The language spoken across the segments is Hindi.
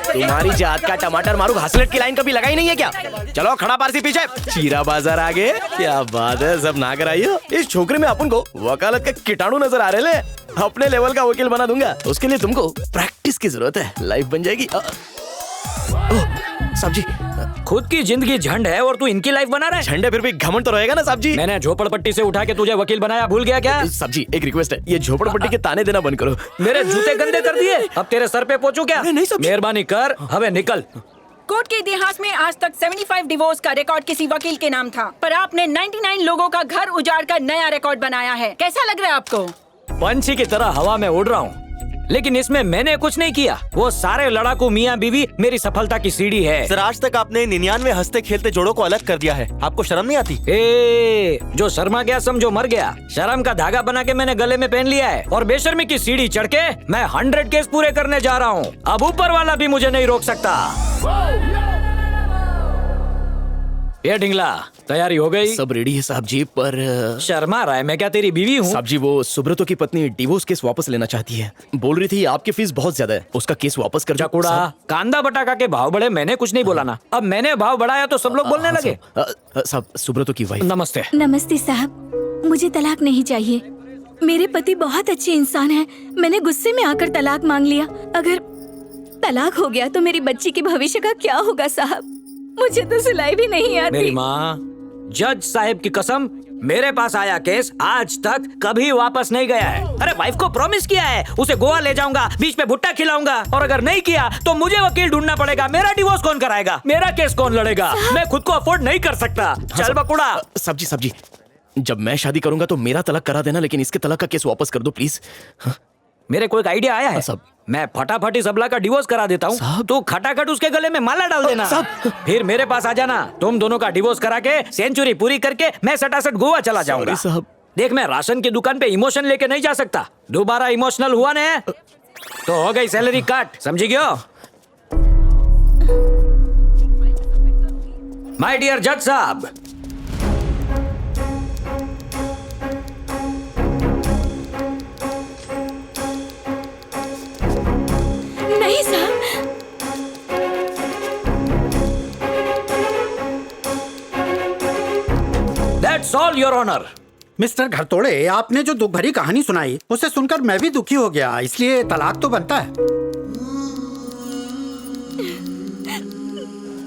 तुम्हारी जात का टमाटर मारू घासलेट की लाइन कभी लगाई नहीं है क्या? चलो खड़ा पारसी पीछे, चीरा बाजार आगे। क्या बात है, सब ना कराइयो। इस छोकरे में अपन को वकालत का कीटाणु नजर आ रहे ले। अपने लेवल का वकील बना दूंगा। उसके लिए तुमको प्रैक्टिस की जरूरत है, लाइफ बन जाएगी। साहब जी, खुद की जिंदगी झंड है और तू इनकी लाइफ बना रहा है। झंडे फिर भी घमंड तो रहेगा ना साहब जी। मैंने झोपड़पट्टी से उठा के तुझे वकील बनाया, भूल गया क्या? साहब जी एक रिक्वेस्ट है, ये झोपड़पट्टी के ताने देना बंद करो। मेरे जूते गंदे कर दिए, अब तेरे सर पे पोंछूं क्या? अरे नहीं साहब जी। मेहरबानी कर, हमें निकल। कोर्ट के इतिहास में आज तक 75 डिवोर्स का रिकॉर्ड किसी वकील के नाम था, पर आपने 99 लोगों का घर उजाड़ कर नया रिकॉर्ड बनाया है। कैसा लग रहा है आपको? पंछी की तरह हवा में उड़ रहा हूँ, लेकिन इसमें मैंने कुछ नहीं किया। वो सारे लड़ाकू मियाँ बीवी मेरी सफलता की सीढ़ी है। सर आज तक आपने 99 हंसते खेलते जोड़ों को अलग कर दिया है, आपको शर्म नहीं आती? जो शर्मा गया समझो मर गया। शर्म का धागा बना के मैंने गले में पहन लिया है और बेशर्मी की सीढ़ी चढ़ के मैं 100 केस पूरे करने जा रहा हूँ। अब ऊपर वाला भी मुझे नहीं रोक सकता। ये ढिंगला, तैयारी हो गई? सब रेडी है साहब जी, पर शर्मा रहा है? मैं क्या तेरी बीवी हूँ? साहब जी वो सुब्रतो की पत्नी डिवोर्स केस वापस लेना चाहती है। बोल रही थी आपकी फीस बहुत ज्यादा है, उसका केस वापस कर दो। चकूड़ा, कांदा बटाका के भाव बढ़े, मैंने कुछ नहीं बोला ना। अब मैंने भाव बढ़ाया तो सब लोग बोलने लगे। साहब सुब्रतो की वाइफ। नमस्ते। नमस्ते साहब, मुझे तलाक नहीं चाहिए। मेरे पति बहुत अच्छे इंसान हैं। मैंने गुस्से में आकर तलाक मांग लिया। अगर तलाक हो गया तो मेरी बच्ची के भविष्य का क्या होगा साहब? मुझे तो सिलाई भी नहीं आती। मेरी माँ, जज साहब की कसम, मेरे पास आया केस आज तक कभी वापस नहीं गया है। अरे वाइफ को प्रॉमिस किया है, उसे गोवा ले जाऊंगा, बीच में भुट्टा खिलाऊंगा, और अगर नहीं किया तो मुझे वकील ढूंढना पड़ेगा। मेरा डिवोर्स कौन कराएगा? मेरा केस कौन लड़ेगा? मैं खुद को अफोर्ड नहीं कर सकता। चल बकुड़ा। साहब जी, जब मैं शादी करूंगा तो मेरा तलाक करा देना, लेकिन इसके तलाक का केस वापस कर दो प्लीज। मेरे को एक आइडिया आया है। साहब मैं फटाफटी सबला का डिवोर्स करा देता हूँ, तो खटाखट उसके गले में माला डाल देना। फिर मेरे पास आ जाना, तुम दोनों का डिवोर्स करा के सेंचुरी पूरी करके मैं सटासट गोवा चला जाऊंगा। साहब देख, मैं राशन की दुकान पे इमोशन लेके नहीं जा सकता। दोबारा इमोशनल हुआ ना तो हो गई सैलरी कट, समझी गयो? माय डियर जज साहब, नहीं साहब। That's all your honour. Mister Ghartode, आपने जो दुख भरी कहानी सुनाई उसे सुनकर मैं भी दुखी हो गया, इसलिए तलाक तो बनता है।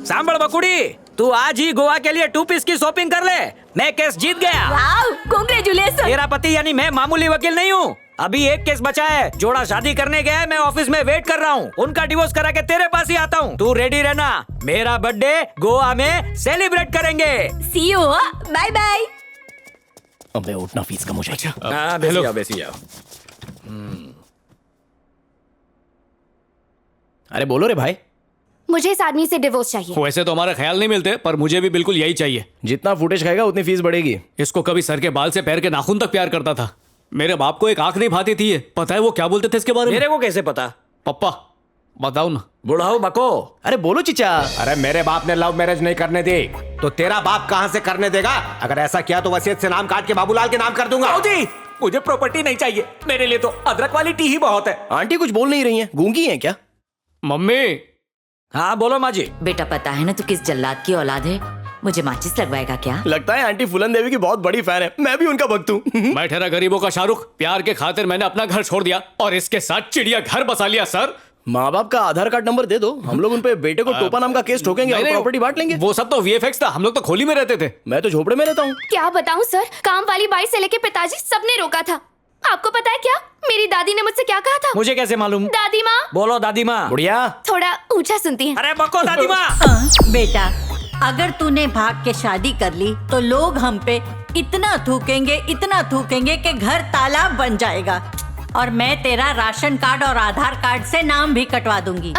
सांभळ बकुड़ी, तू आज ही गोवा के लिए 2 पीस की शॉपिंग कर ले। मैं केस जीत गया। Wow, congratulation. तेरा पति यानी मैं मामूली वकील नहीं हूँ। अभी एक केस बचा है, जोड़ा शादी करने गया है, मैं ऑफिस में वेट कर रहा हूँ। उनका डिवोर्स करा के तेरे पास ही आता हूँ। तू रेडी रहना, मेरा बर्थडे गोवा में सेलिब्रेट करेंगे। सी यू, बाय बाय। अब मैं उठना फीस कम हो जाएगी। हाँ, बेसी जाओ, बेसी जाओ। अरे बोलो रे भाई। मुझे इस आदमी से डिवोर्स चाहिए। वैसे तो हमारे ख्याल नहीं मिलते, पर मुझे भी बिल्कुल यही चाहिए। जितना फुटेज खाएगा उतनी फीस बढ़ेगी। इसको कभी सर के बाल से पैर के नाखून तक प्यार करता था। मेरे बाप को एक आंख नहीं भाती थी। पता है वो क्या बोलते थे इसके बारे में? मेरे को कैसे पता? पप्पा बताओ ना। बुढ़ाओ बको। अरे बोलो चिचा। अरे मेरे बाप ने लव मैरिज नहीं करने दी, तो तेरा बाप कहां से करने देगा? अगर ऐसा किया तो वसीयत से नाम काट के बाबूलाल के नाम कर दूंगा। जी, मुझे प्रॉपर्टी नहीं चाहिए, मेरे लिए तो अदरक वाली टी ही बहुत है। आंटी कुछ बोल नहीं रही हैं, गूंगी हैं क्या? मम्मी। हाँ बोलो माँ जी। बेटा पता है ना तू किस जल्लाद की औलाद है? मुझे माचिस लगवाएगा क्या? लगता है आंटी फूलन देवी की बहुत बड़ी फैन है। मैं भी उनका भक्त हूँ। मैं ठहरा गरीबों का शाहरुख। प्यार के खातिर मैंने अपना घर छोड़ दिया और इसके साथ चिड़िया घर बसा लिया। सर, माँ बाप का आधार कार्ड नंबर दे दो, हम लोग उन पे बेटे को टोपा नाम का केस ठोकेंगे और प्रॉपर्टी बांट लेंगे। वो सब तो वीएफएक्स था, हम लोग तो खोली में रहते थे। मैं तो झोपड़े में रहता हूँ। क्या बताऊं सर, काम वाली बाई से लेके पिताजी सबने रोका था। आपको पता है क्या मेरी दादी ने मुझसे क्या कहा था? मुझे कैसे मालूम? दादी माँ। बोलो दादी माँ। बुढ़िया थोड़ा ऊंचा सुनती है। अरे बको दादी माँ। बेटा, अगर तूने भाग के शादी कर ली तो लोग हम पे इतना थूकेंगे कि घर तालाब बन जाएगा, और मैं तेरा राशन कार्ड और आधार कार्ड से नाम भी कटवा दूंगी।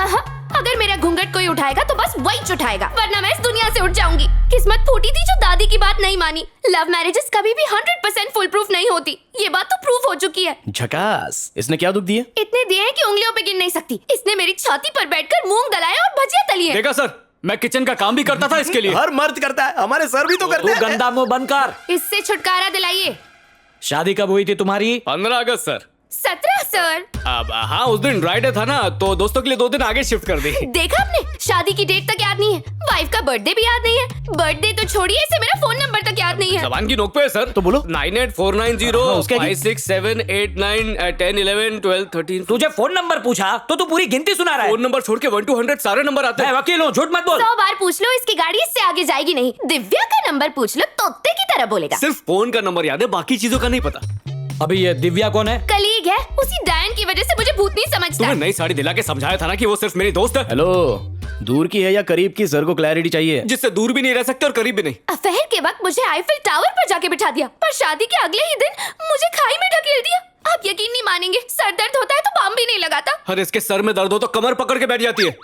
अगर मेरा घूंघट कोई उठाएगा तो बस वही उठाएगा, वरना मैं इस दुनिया से उठ जाऊंगी। किस्मत फूटी थी जो दादी की बात नहीं मानी। लव मैरिजेस कभी भी 100% फुल प्रूफ नहीं होती, ये बात तो प्रूफ हो चुकी है। झकास। इसने क्या दुख दिए? इतने दिए हैं कि उंगलियों पे गिन नहीं सकती। इसने मेरी छाती पर बैठकर मूंग दलाया और भजिया तली है। देखा सर, मैं किचन का काम भी करता था इसके लिए। हर मर्द करता है, हमारे सर भी तो करते हैं। तू गंदा मुंह बंद कर। इससे छुटकारा दिलाइए। शादी कब हुई थी तुम्हारी? 15 अगस्त सर। 17 सर। अब हाँ, उस दिन ड्राई डे था ना, तो दोस्तों के लिए 2 दिन आगे शिफ्ट कर दी। देखा आपने, शादी की डेट तक याद नहीं है, वाइफ का बर्थडे भी याद नहीं है। बर्थडे तो छोड़िए, इसे मेरा फोन नंबर तक याद नहीं है। जबान की नोक पे है सर। तो बोलो। 9849056789111213। तुझे फोन नंबर पूछा तो तू पूरी गिनती सुना रहा है। फोन नंबर छोड़ के 1 to 100 सारे नंबर आते मैं हैं। वकील हूँ, झूठ मत बोल। 100 बार पूछ लो, इसकी गाड़ी इससे आगे जाएगी नहीं। दिव्या का नंबर पूछ लो, तोते की तरह बोलेगा। सिर्फ फोन का नंबर याद है, बाकी चीजों का नहीं पता। अभी ये दिव्या कौन है? कलीग है, उसी डायन की वजह से मुझे भूत नहीं समझता। तुम्हें नई साड़ी दिला के समझाया था ना कि वो सिर्फ मेरी दोस्त है। हेलो, दूर की है या करीब की? सर को क्लैरिटी चाहिए। जिससे दूर भी नहीं रह सकते और करीब भी नहीं। अफेयर के वक्त मुझे आईफिल टावर पर जाके बिठा दिया, पर शादी के अगले ही दिन मुझे खाई में ढकेल दिया। आप यकीन नहीं मानेंगे, सर दर्द होता है तो बाम भी नहीं लगाता। अरे इसके सर में दर्द हो तो कमर पकड़ के बैठ जाती है।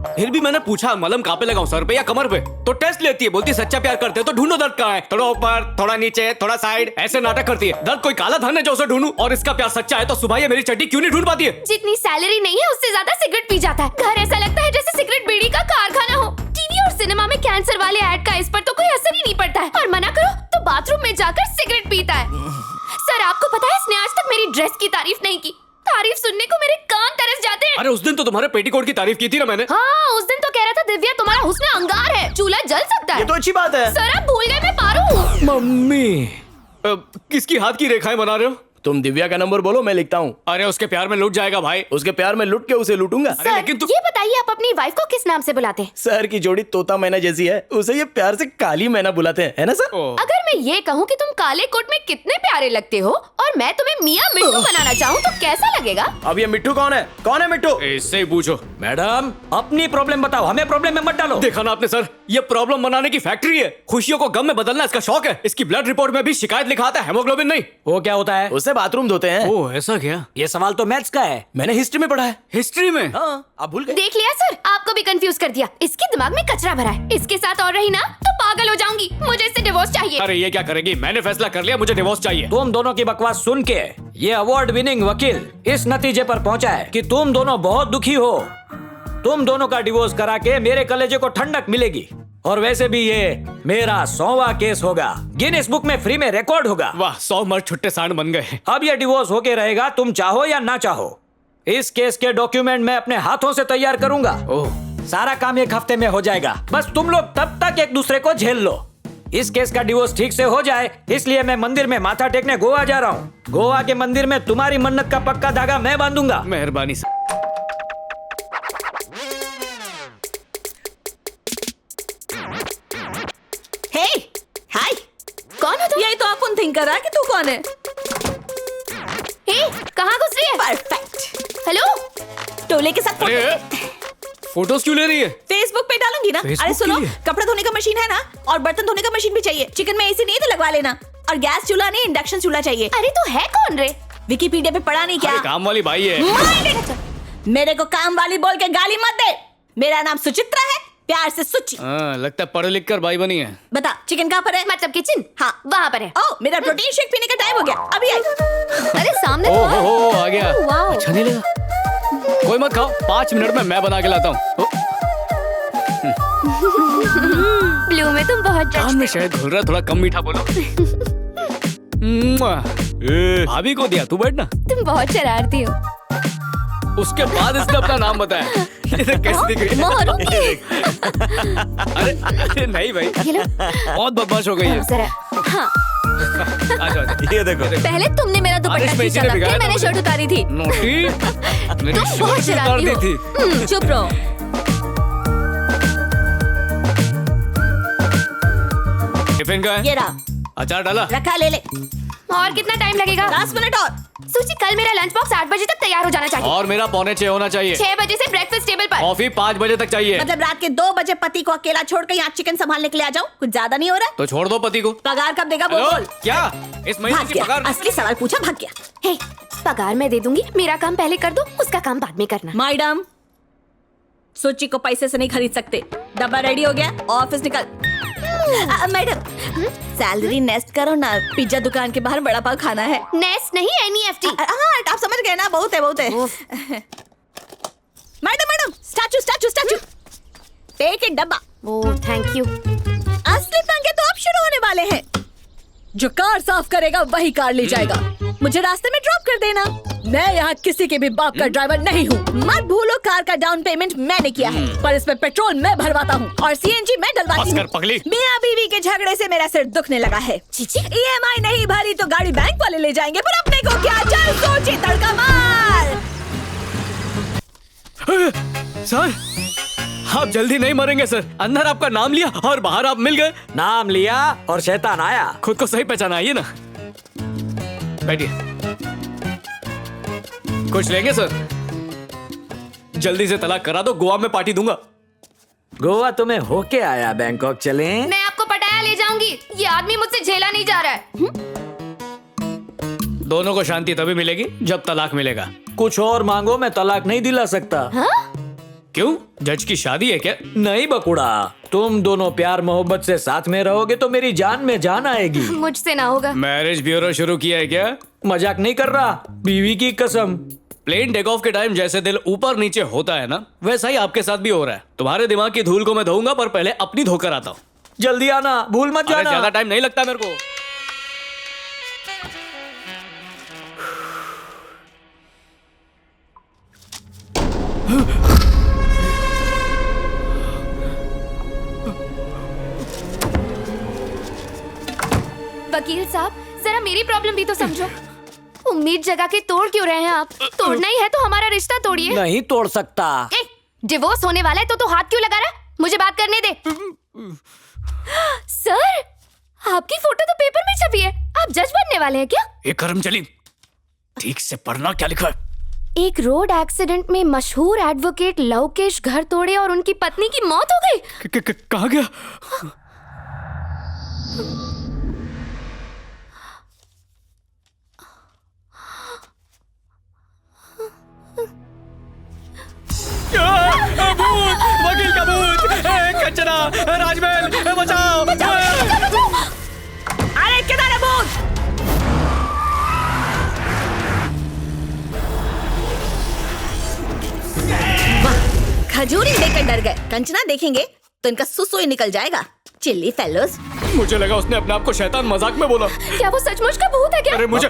फिर भी मैंने पूछा मलहम कहाँ पे लगाऊं, सर पे या कमर पे? तो टेस्ट लेती है, बोलती है सच्चा प्यार करते हो तो ढूंढो दर्द कहाँ है। थोड़ा ऊपर, थोड़ा नीचे, थोड़ा साइड, ऐसे नाटक करती है। दर्द कोई काला धन है जो उसे ढूंढूं? और इसका प्यार सच्चा है तो सुबह ये मेरी चड्डी क्यों नहीं ढूंढ पाती है? जितनी सैलरी नहीं है उससे ज्यादा सिगरेट पी जाता है। घर ऐसा लगता है जैसे सिगरेट बीड़ी का कारखाना हो। टीवी और सिनेमा में कैंसर वाले ऐड का इस पर तो कोई असर ही नहीं पड़ता है, और मना करो तो बाथरूम में जाकर सिगरेट पीता है। सर आपको पता है, इसने आज तक मेरी ड्रेस की तारीफ नहीं की। तारीफ सुनने को मेरे कान तरस जाते हैं। अरे उस दिन तो तुम्हारे पेटीकोट की तारीफ की थी ना मैंने। हाँ, उस दिन तो कह रहा था दिव्या तुम्हारा हुस्न अंगार है, चूल्हा जल सकता है। ये तो अच्छी बात है। सर आप भूल गए मैं पारू हूँ। मम्मी, किसकी हाथ की रेखाएं बना रहे हो? तुम दिव्या का नंबर बोलो, मैं लिखता हूँ। अरे उसके प्यार में लुट जाएगा भाई। उसके प्यार में लुट के उसे लूटूंगा। सर, लेकिन तुम- ये बताइए आप अपनी वाइफ को किस नाम से बुलाते हैं? सर की जोड़ी तोता मैना जैसी है, उसे ये प्यार से काली मैना बुलाते हैं, है ना सर? अगर मैं ये कहूँ कि तुम काले कोट में कितने प्यारे लगते हो और मैं तुम्हें मियाँ मिट्टू बनाना चाहूँ तो कैसा लगेगा? अब ये मिट्टू कौन है? कौन है मिट्टू? इससे ही पूछो। मैडम, अपनी प्रॉब्लम बताओ, हमें प्रॉब्लम में मत डालो। देखा ना आपने सर, ये प्रॉब्लम बनाने की फैक्ट्री है। खुशियों को गम में बदलना इसका शौक है। इसकी ब्लड रिपोर्ट में भी शिकायत लिखा आता है, हेमोग्लोबिन नहीं। वो क्या होता है? उससे बाथरूम धोते हैं। ओह ऐसा क्या? ये सवाल तो मैथ्स का है। मैंने हिस्ट्री में पढ़ा है। हिस्ट्री में? हाँ, आप भूल गए? देख लिया सर, आपको भी कंफ्यूज कर दिया। इसके दिमाग में कचरा भरा है। इसके साथ और रही ना तो पागल हो जाऊंगी। मुझे इससे डिवोर्स चाहिए। अरे ये क्या करेगी? मैंने फैसला कर लिया, मुझे डिवोर्स चाहिए। तुम दोनों की बकवास सुन के ये अवार्ड विनिंग वकील इस नतीजे पर पहुंचा है कि तुम दोनों बहुत दुखी हो। तुम दोनों का डिवोर्स करा के मेरे कलेजे को ठंडक मिलेगी। और वैसे भी ये मेरा 100वां केस होगा, गिनीज बुक में फ्री में रिकॉर्ड होगा। वाह, 100 मर्द छुट्टे सांड बन गए। अब ये डिवोर्स होके रहेगा, तुम चाहो या ना चाहो। इस केस के डॉक्यूमेंट मैं अपने हाथों से तैयार करूंगा। सारा काम 1 हफ्ते में हो जाएगा। बस तुम लोग तब तक एक दूसरे को झेल लो। इस केस का डिवोर्स ठीक से हो जाए, इसलिए मैं मंदिर में माथा टेकने गोवा जा रहा हूँ। गोवा के मंदिर में तुम्हारी मन्नत का पक्का धागा मैं बांधूंगा। मेहरबानी सर। हे, हाय। कौन हो तुम? यही तो अपन थिंक कर रहा है कि तू कौन है। हे, कहाँ घुस रही है? परफेक्ट। हेलो, टोले के साथ अरे फोटोज क्यों ले रही है? फेसबुक पे डालूंगी ना। Facebook अरे सुनो, के लिए? कपड़े धोने का मशीन है ना, और बर्तन धोने का मशीन भी चाहिए। चिकन में एसी नहीं है तो लगवा लेना। और गैस चूल्हा नहीं, इंडक्शन चूल्हा चाहिए। अरे तो है कौन रे? विकिपीडिया पे पढ़ा नहीं क्या? अरे काम वाली भाई है। मेरे को काम वाली बोल के गाली मत दे। मेरा नाम सुचित्रा है, प्यार से सुचि। हाँ, लगता है पढ़ लिख कर भाई बनी है। बता, चिकन कहाँ पर है? मतलब किचन? हाँ, वहाँ पर है। ओ, मेरा प्रोटीन शेक पीने का टाइम हो गया, अभी आई। अरे सामने ओ तो हो आ गया। वाओ। अच्छा नहीं लगा? कोई मत खाओ, 5 मिनट में मैं बना के लाता हूँ। ब्लू में तुम बहुत कान में शहद घुल रहा, थोड़ा कम मीठा बोलो। भाभी को दिया, तू बैठ ना। तुम बहुत शरारती हो। उसके बाद इसने अपना नाम बताया। ये देख कैसी दिख रही है। अरे नहीं भाई, ये लो। बहुत बदमाश हो गई है। जरा, हाँ। आजा, ये देखो। पहले तुमने मेरा दुपट्टा आरिश खींचा ने था, बिगाड़ा फिर था मैंने मुझे। शर्ट उतारी थी। नोटी, मेरी तुम शर्ट बहुत भी उतार शरारती दी हो। थी। चुप रहो। टिफिन का ये है? रहा, अचार डाला? रखा, ले ले। और कितना टाइम लगेगा? 10 मिनट और। सूची, कल मेरा लंच बॉक्स 8 बजे तक तैयार हो जाना चाहिए। और मेरा 6:45 होना चाहिए। 6 बजे से ब्रेकफास्ट टेबल पर। कॉफी 5 बजे तक चाहिए। मतलब रात के 2 बजे पति को अकेला छोड़ के यहाँ चिकन संभालने के लिए आ जाऊँ? कुछ ज्यादा नहीं हो रहा? तो छोड़ दो पति को। पगार कब देगा बोल? हेलो, क्या इस महीने भाग की गया, पगार? असली सवाल पूछा, भाग गया। हे, पगार मैं दे दूंगी, मेरा काम पहले कर दो, उसका काम बाद में करना। मैडम, सोची को पैसे से नहीं खरीद सकते। डब्बा रेडी हो गया, ऑफिस निकल। मैडम, सैलरी नेस्ट करो ना, पिज्जा दुकान के बाहर बड़ा पाव खाना है। नेस्ट नहीं, NEFT। हाँ, आप समझ गए ना, बहुत है बहुत है। Madam, statue statue statue, take it डब्बा। Oh thank you. असली पंगे तो अब शुरू होने वाले हैं। जो कार साफ करेगा वही कार ले जाएगा। मुझे रास्ते में ड्रॉप कर देना। मैं यहाँ किसी के भी बाप का ड्राइवर नहीं हूँ। मत भूलो कार का डाउन पेमेंट मैंने किया है, पर इसमें पेट्रोल मैं भरवाता हूँ और सीएनजी मैं डलवाती हूँ। मियाँ बीवी के झगड़े से मेरा सिर दुखने लगा है। EMI नहीं भरी तो गाड़ी बैंक वाले ले जाएंगे, पर अपने को क्या, चल सोची तड़का मार। सर आप जल्दी नहीं मरेंगे सर। अंदर आपका नाम लिया और बाहर आप मिल गए। नाम लिया और शैतान आया। खुद को सही पहचाना, आइए ना, बैठिए। कुछ लेंगे सर? जल्दी से तलाक करा दो, गोवा में पार्टी दूंगा। गोवा तुम्हें होके आया, बैंकॉक चलें? मैं आपको पटाया ले जाऊंगी। ये आदमी मुझसे झेला नहीं जा रहा है। दोनों को शांति तभी मिलेगी जब तलाक मिलेगा। कुछ और मांगो, मैं तलाक नहीं दिला सकता। क्यों? जज की शादी है क्या? नहीं बकुड़ा, तुम दोनों प्यार मोहब्बत से साथ में रहोगे तो मेरी जान में जान आएगी। मुझसे ना होगा। मैरिज ब्यूरो शुरू किया है क्या? मजाक नहीं कर रहा, बीवी की कसम। प्लेन टेक ऑफ के टाइम जैसे दिल ऊपर नीचे होता है ना, वैसा ही आपके साथ भी हो रहा है। तुम्हारे दिमाग की धूल को मैं धोऊंगा, पर पहले अपनी धोकर आता हूँ। जल्दी आना, भूल मत जाना। ज्यादा टाइम नहीं लगता मेरे को। वकील साहब, जरा मेरी प्रॉब्लम भी तो समझो। उम्मीद जगा के तोड़ क्यों रहे हैं आप? तोड़ना ही है तो हमारा रिश्ता तोड़िए। नहीं तोड़ सकता। डिवोर्स होने वाला है तो हाथ क्यों लगा रहा? मुझे बात करने दे। सर, आपकी फोटो तो पेपर में छपी है। आप जज बनने वाले हैं क्या? एक कर्मचारी, ठीक से पढ़ना क्या लिखा है। एक रोड एक्सीडेंट में मशहूर एडवोकेट लवकेश घर तोड़े और उनकी पत्नी की मौत हो गई। कहाँ गया? भूत, वकील का भूत, कंचना, राजमहल, बचाओ। अरे किधर है भूत? खजूरी देखकर डर गए। कंचना देखेंगे तो इनका सुसु ही निकल जाएगा। Chilli fellows. मुझे लगा उसने अपने आप को शैतान मजाक में बोला। क्या वो सचमुच का भूत है क्या? अरे मुझे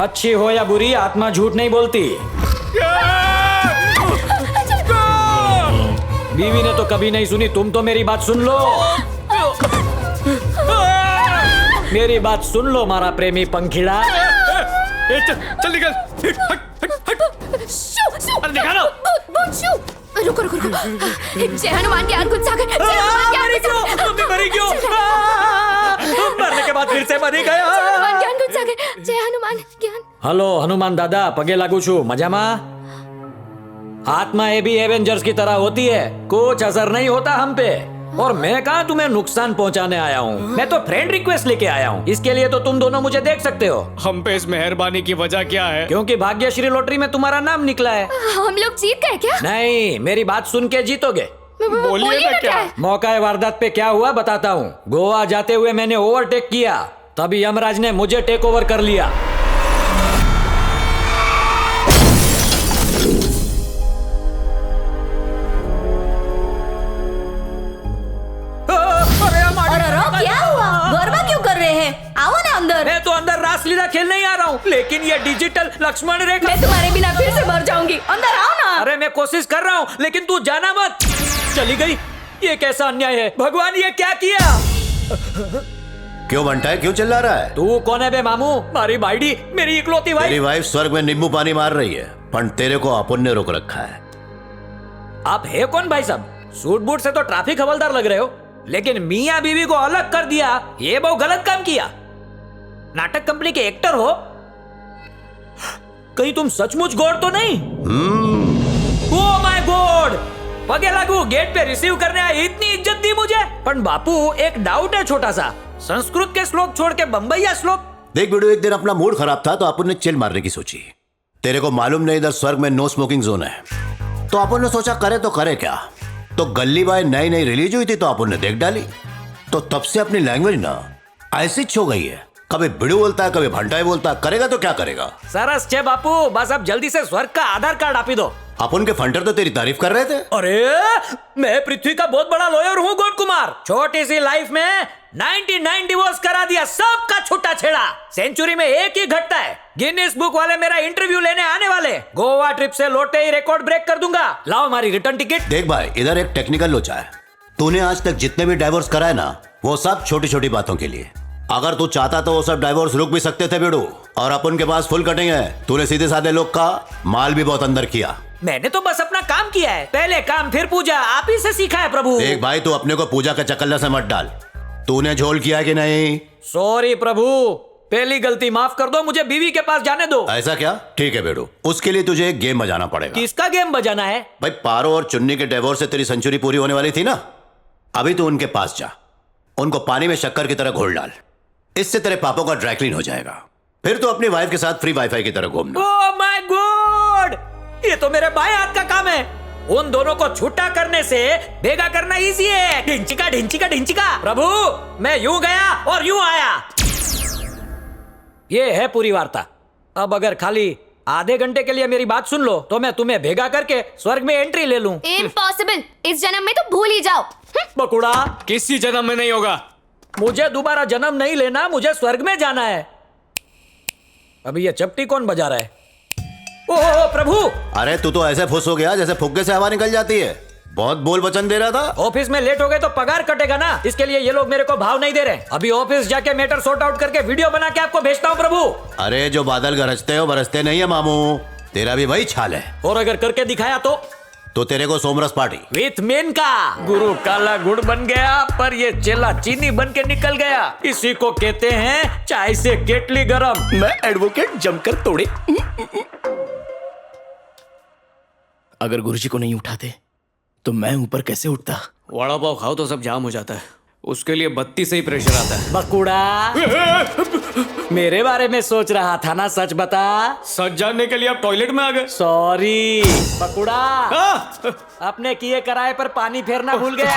अच्छी हो या बुरी, आत्मा झूठ नहीं बोलती। बीवी ने तो कभी नहीं सुनी, तुम तो मेरी बात सुन लो। मेरी बात सुन लो मारा प्रेमी पंखीड़ा। चल निकल। रुको रुको रुको। जय हनुमान ज्ञान गुण सागर। जय हनुमान ज्ञान गुण सागर। तुम मरी क्यों? मरने के बाद फिर से मरी गया। जय हनुमान ज्ञान गुण सागर। जय हनुमान ज्ञान। हेलो हनुमान दादा, पगे लागू छू, मजामा? आत्मा भी एवेंजर्स की तरह होती है, कुछ असर नहीं होता हम पे। और मैं कहा तुम्हें नुकसान पहुंचाने आया हूँ, मैं तो फ्रेंड रिक्वेस्ट लेके आया हूँ। इसके लिए तो तुम दोनों मुझे देख सकते हो। हम पे इस मेहरबानी की वजह क्या है? क्योंकि भाग्यश्री लॉटरी में तुम्हारा नाम निकला है। हम लोग जीत गए क्या? नहीं, मेरी बात सुन के जीतोगे। बोलिए ना क्या? मौका वारदात पे क्या हुआ बताता हूँ। गोवा जाते हुए मैंने ओवरटेक किया, तभी यमराज ने मुझे टेक ओवर कर लिया। क्या हुआ? गरबा क्यों कर रहे हैं? आओ ना अंदर। मैं तो अंदर रासलीला खेलने ही आ रहा हूँ, लेकिन ये डिजिटल लक्ष्मण रेखा। मैं तुम्हारे बिना फिर से मर जाऊंगी। अंदर आओ ना। अरे मैं कोशिश कर रहा हूँ, लेकिन तू जाना मत। चली गई। ये कैसा अन्याय है भगवान, ये क्या किया? क्यों बंटा है, क्यों चिल्ला रहा है? तू कौन है बे मामू? मारी भाईडी, मेरी इकलौती तेरी वाइफ। वाइफ स्वर्ग में नींबू पानी मार रही है, पर तेरे को अपन ने रोक रखा है। आप है कौन भाई साहब? सूट बूट से तो ट्रैफिक हवलदार लग रहे हो, लेकिन मियाँ बीवी को अलग कर दिया, ये बहुत गलत काम किया। नाटक कंपनी के एक्टर हो, कहीं तुम सचमुच गॉड तो नहीं? ओह माय गॉड, पगे लागू, गेट पे रिसीव करने आए, इतनी इज्जत दी मुझे। पर बापू एक डाउट है छोटा सा, संस्कृत के श्लोक छोड़ के बम्बईया श्लोक। देख बेटू, एक दिन अपना मूड खराब था तो अपन ने चिल मारने की सोची। तेरे को मालूम नहीं इधर स्वर्ग में नो स्मोकिंग जोन है, तो अपन ने सोचा करे तो करे क्या। तो गल्ली बाय नई नई रिलीज हुई थी तो अपन ने देख डाली, तो तब से अपनी लैंग्वेज ना ऐसी छो गई है, कभी बिड़ू बोलता है, कभी भंटाई बोलता है। करेगा तो क्या करेगा? सरस छे बापू, बस अब जल्दी से स्वर्ग का आधार कार्ड आपी दो। अपन के फंटर तो तेरी तारीफ कर रहे थे। अरे मैं पृथ्वी का बहुत बड़ा लॉयर हूँ गौड कुमार। छोटी सी लाइफ में 99 डिवोर्स करा दिया, सबका छुट्टा छेड़ा। सेंचुरी में एक ही घटता है। गिनीज बुक वाले मेरा इंटरव्यू लेने आने वाले। गोवा ट्रिप से लौटे ही रिकॉर्ड ब्रेक कर दूंगा। लाओ हमारी रिटर्न टिकट। देख भाई, इधर एक टेक्निकल लोचा है। तूने आज तक जितने भी डाइवोर्स कराए ना, वो सब छोटी छोटी बातों के लिए। अगर तू चाहता तो वो सब डाइवोर्स रुक भी सकते थे बेड़ू। और अपन के पास फुल कटिंग है। तूने सीधे साधे लोग का माल भी बहुत अंदर किया। मैंने तो बस अपना काम किया है। पहले काम फिर पूजा, आप ही से सीखा है प्रभु। देख भाई, तू अपने को पूजा का चकल्ला से मत डाल। तूने झोल किया है कि नहीं? सॉरी प्रभु, पहली गलती माफ कर दो। मुझे बीवी के पास जाने दो। ऐसा क्या? ठीक है बेड़ू, उसके लिए तुझे एक गेम बजाना पड़ेगा। किसका गेम बजाना है? भाई, पारो और चुन्नी के डिवोर्स से तेरी सेंचुरी पूरी होने वाली थी ना। अभी तू उनके पास जा, उनको पानी में शक्कर की तरह घोल डाल। इससे तेरे पापों का ड्राई क्लीन हो जाएगा। फिर तो अपनी वाइफ के साथ फ्री वाईफाई की तरह घूमना। ओह माय गॉड, ये तो मेरे बाएं हाथ का काम है। उन दोनों को छुट्टा करने से भेगा करना इजी है। ढिंचिका ढिंचिका ढिंचिका। प्रभु, मैं यूं गया और यूं आया। ये है पूरी वार्ता। अब अगर खाली आधे घंटे के लिए मेरी बात सुन लो तो मैं तुम्हें भेगा करके स्वर्ग में एंट्री ले लूं। इम्पॉसिबल, इस जन्म में तो भूल ही जाओ। बकुड़ा, किसी जन्म में नहीं होगा। मुझे दोबारा जन्म नहीं लेना, मुझे स्वर्ग में जाना है। अभी ये चपटी कौन बजा रहा है? ओह प्रभु! अरे तू तो ऐसे फुस हो गया जैसे फुग्गे से हवा निकल जाती है। बहुत बोल वचन दे रहा था। ऑफिस में लेट हो गए तो पगार कटेगा ना, इसके लिए ये लोग मेरे को भाव नहीं दे रहे। अभी ऑफिस जाके मैटर सॉर्ट आउट करके वीडियो बना के आपको भेजता हूँ प्रभु। अरे जो बादल गरजते हो बरसते नहीं है मामू। तेरा भी वही छाल है। और अगर करके दिखाया तो तेरे को सोमरस पार्टी विथ मेन का। गुरु काला गुड़ बन गया पर ये चेला चीनी बन के निकल गया। इसी को कहते हैं चाय से केटली गरम। मैं एडवोकेट जमकर तोड़े। अगर गुरुजी को नहीं उठाते तो मैं ऊपर कैसे उठता? वड़ा पाव खाओ तो सब जाम हो जाता है। उसके लिए 32 से ही प्रेशर आता है। बकुड़ा, मेरे बारे में सोच रहा था ना, सच बता। सच जानने के लिए आप टॉयलेट में आ गए। सॉरी बकुड़ा, अपने किए कराए पर पानी फेरना भूल गया।